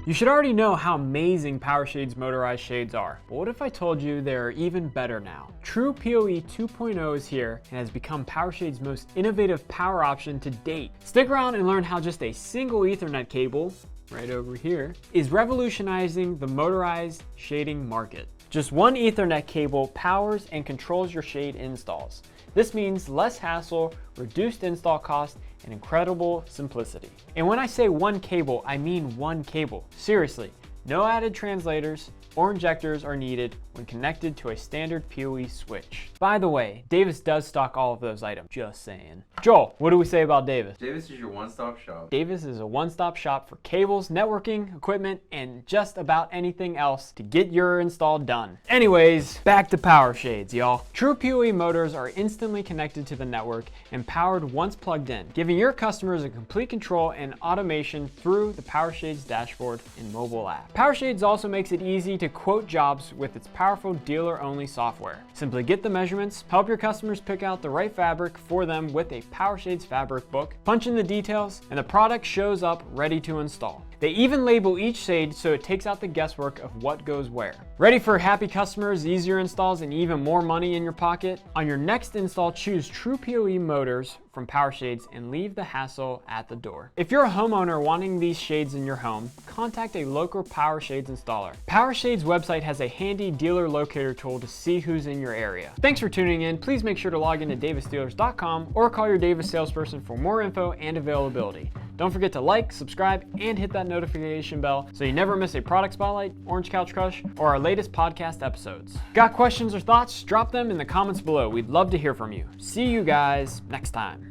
You should already know how amazing PowerShades motorized shades are, but what if I told you they're even better now? True PoE 2.0 is here and has become PowerShades' most innovative power option to date. Stick around and learn how just a single Ethernet cable, right over here, is revolutionizing the motorized shading market. Just one Ethernet cable powers and controls your shade installs. This means less hassle, reduced install cost, and incredible simplicity. And when I say one cable, I mean one cable. Seriously, no added translators or injectors are needed when connected to a standard PoE switch. By the way, Davis does stock all of those items, just saying. Joel, what do we say about Davis? Davis is your one-stop shop. Davis is a one-stop shop for cables, networking, equipment, and just about anything else to get your install done. Anyways, back to PowerShades, y'all. True PoE motors are instantly connected to the network and powered once plugged in, giving your customers a complete control and automation through the PowerShades dashboard and mobile app. PowerShades also makes it easy to quote jobs with its powerful dealer-only software. Simply get the measurements, help your customers pick out the right fabric for them with a PowerShades fabric book, punch in the details, and the product shows up ready to install. They even label each shade so it takes out the guesswork of what goes where. Ready for happy customers, easier installs, and even more money in your pocket? On your next install, choose True PoE motors from PowerShades and leave the hassle at the door. If you're a homeowner wanting these shades in your home, contact a local PowerShades installer. PowerShades website has a handy dealer locator tool to see who's in your area. Thanks for tuning in. Please make sure to log into davisdealers.com or call your Davis salesperson for more info and availability. Don't forget to like, subscribe, and hit that notification bell so you never miss a product spotlight, Orange Couch Crush, or our latest podcast episodes. Got questions or thoughts? Drop them in the comments below. We'd love to hear from you. See you guys next time.